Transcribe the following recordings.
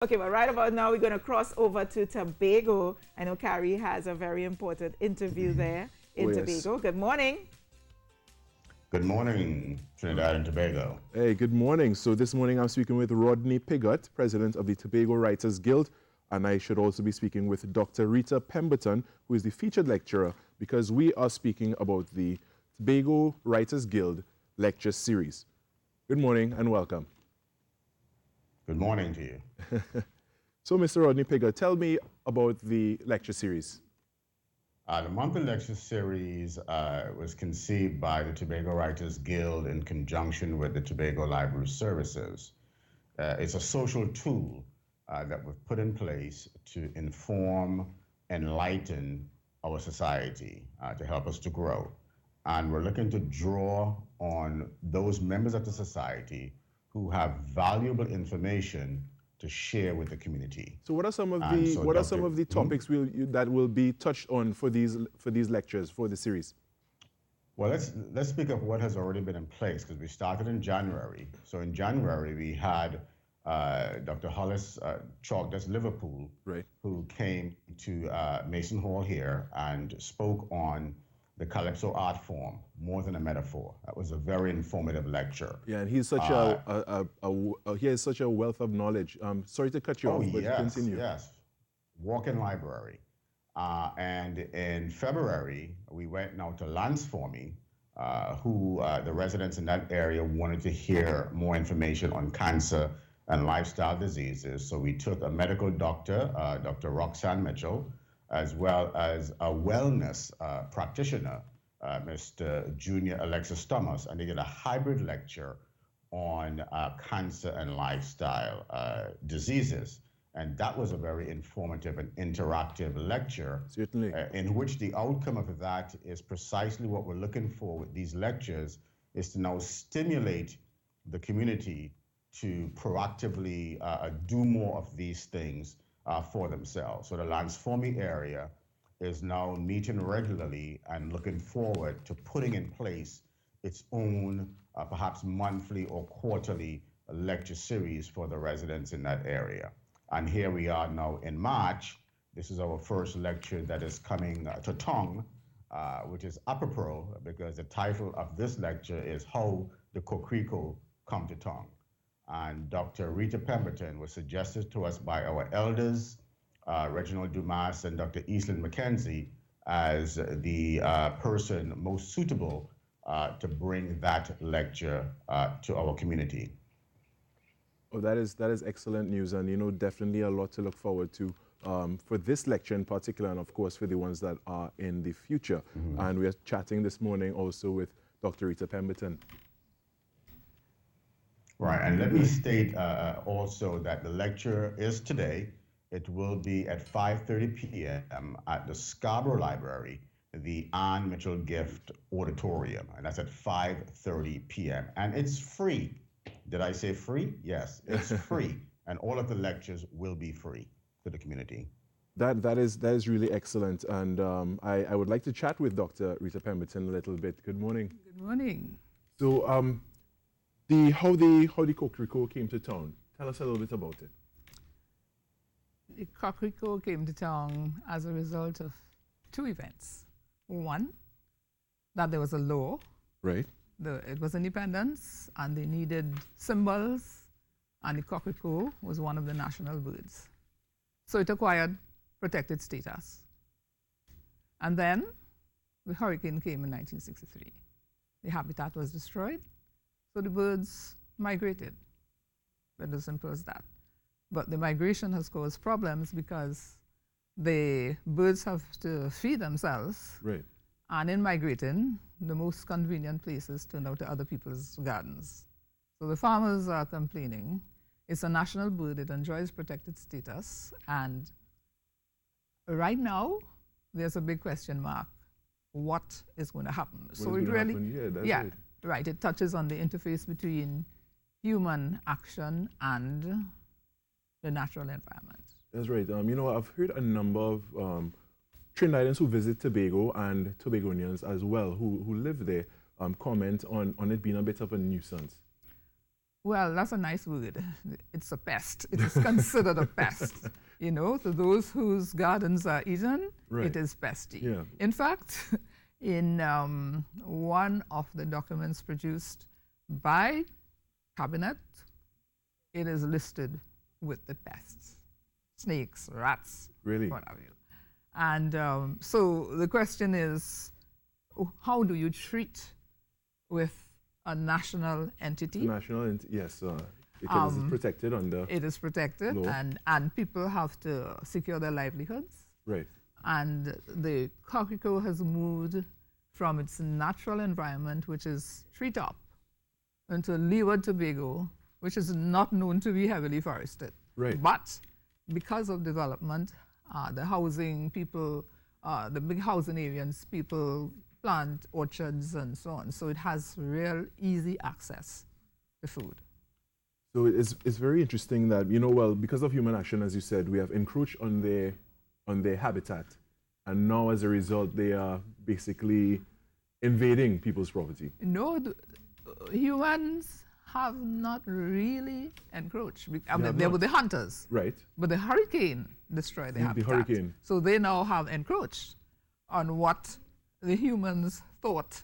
Okay, well, right about now, we're going to cross over to Tobago. I know Carrie has a very important interview there in Tobago. Good morning. Good morning, Trinidad and Tobago. Hey, good morning. So this morning I'm speaking with Rodney Pigott, president of the Tobago Writers Guild, and I should also be speaking with Dr. Rita Pemberton, who is the featured lecturer, because we are speaking about the Tobago Writers Guild lecture series. Good morning and welcome. Good morning to you. So, Mr. Rodney Pigott, tell me about the lecture series. The monthly lecture series was conceived by the Tobago Writers Guild in conjunction with the Tobago Library Services. It's a social tool that we've put in place to inform, enlighten our society, to help us to grow. And we're looking to draw on those members of the society who have valuable information to share with the community. So what are some of the topics that will be touched on for these lectures, for the series? Well, let's speak of what has already been in place, because we started in January. So in January we had Dr. Hollis Chalkdust Liverpool, right, who came to Mason Hall here and spoke on the Calypso art form, More Than a Metaphor. That was a very informative lecture. Yeah, and he's such he has such a wealth of knowledge. Sorry to cut you off, but continue. Yes, walk-in library. And in February, we went now to Lance Forming, who the residents in that area wanted to hear more information on cancer and lifestyle diseases. So we took a medical doctor, Dr. Roxanne Mitchell, as well as a wellness practitioner, Mr. Junior Alexis Thomas, and they did a hybrid lecture on cancer and lifestyle diseases. And that was a very informative and interactive lecture. Certainly. In which the outcome of that is precisely what we're looking for with these lectures, is to now stimulate the community to proactively do more of these things for themselves. So the Lance Forming area is now meeting regularly and looking forward to putting in place its own perhaps monthly or quarterly lecture series for the residents in that area. And here we are now in March. This is our first lecture that is coming to Tongue, which is apropos because the title of this lecture is How the Coquerico Come to Tongue. And Dr. Rita Pemberton was suggested to us by our elders, Reginald Dumas and Dr. Eastland McKenzie, as the person most suitable to bring that lecture to our community. Oh, that is excellent news, and definitely a lot to look forward to for this lecture in particular, and of course for the ones that are in the future. Mm-hmm. And we are chatting this morning also with Dr. Rita Pemberton. Right, and let me state also that the lecture is today. It will be at 5:30 p.m. at the Scarborough Library, the Ann Mitchell Gift Auditorium, and that's at 5:30 p.m. And it's free. Did I say free? Yes, it's free, and all of the lectures will be free to the community. That is really excellent, and I would like to chat with Dr. Rita Pemberton a little bit. Good morning. Good morning. So, how the Coquerico came to town. Tell us a little bit about it. The Coquerico came to town as a result of two events. One, that there was a law. Right. It was independence, and they needed symbols, and the Coquerico was one of the national birds. So it acquired protected status. And then the hurricane came in 1963. The habitat was destroyed. So the birds migrated. That's as simple as that. But the migration has caused problems because the birds have to feed themselves. Right. And in migrating, the most convenient places turn out to other people's gardens. So the farmers are complaining. It's a national bird. It enjoys protected status. And right now, there's a big question mark. What is going to happen? So it really, yeah. Right, it touches on the interface between human action and the natural environment. That's right. I've heard a number of Trinidadians who visit Tobago and Tobagonians as well who live there comment on it being a bit of a nuisance. Well, that's a nice word. It's a pest. It is considered a pest. You know, to those whose gardens are eaten, Right. it is pesty. Yeah. In fact, in one of the documents produced by Cabinet, it is listed with the pests. Snakes, rats, Really? what have you. And so the question is, how do you treat with a national entity? Yes, because it's protected under. It is protected, law. and people have to secure their livelihoods. Right. And the coquelicot has moved from its natural environment, which is treetop, into leeward Tobago, which is not known to be heavily forested. Right. But because of development, the housing, people, the big housing areas, people plant orchards and so on. So it has real easy access to food. So it's very interesting that, you know, well, because of human action, as you said, we have encroached on their habitat. And now, as a result, they are basically invading people's property. No, humans have not really encroached. They were the hunters. Right. But the hurricane destroyed the habitat. The hurricane. So they now have encroached on what the humans thought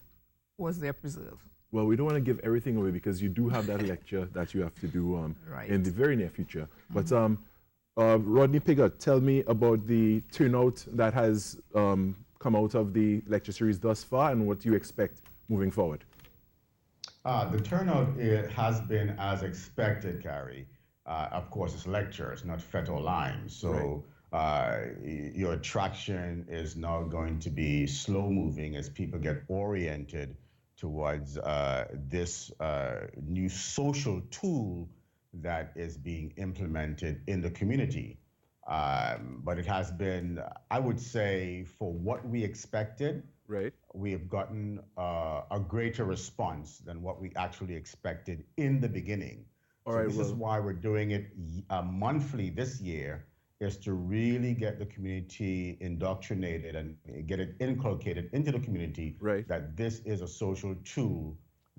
was their preserve. Well, we don't want to give everything away because you do have that lecture that you have to do Right. in the very near future. But Rodney Pigott, tell me about the turnout that has come out of the lecture series thus far and what you expect moving forward. The turnout has been as expected, Carrie. Of course, it's lectures, not fetal lines. So your attraction is now going to be slow moving as people get oriented towards this new social tool that is being implemented in the community. But it has been, I would say, for what we expected, Right. we have gotten a greater response than what we actually expected in the beginning. This is why we're doing it monthly this year, is to really get the community indoctrinated and get it inculcated into the community that this is a social tool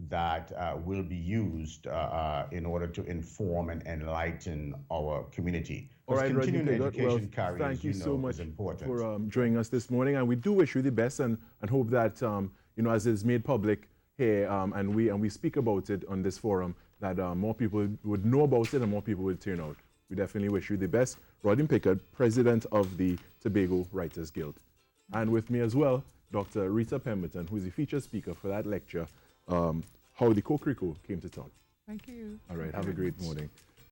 that will be used in order to inform and enlighten our community. All right, continuing Rodney, education, Carrie, thank you so much is important. for joining us this morning, and we do wish you the best and hope that you know, as it's made public here and we speak about it on this forum, that more people would know about it and more people would turn out. We definitely wish you the best. Rodney Pigott, President of the Tobago Writers Guild. And with me as well, Dr. Rita Pemberton, who is the featured speaker for that lecture, How the Coquelicot Came to Town. Thank you. All right, have a great morning.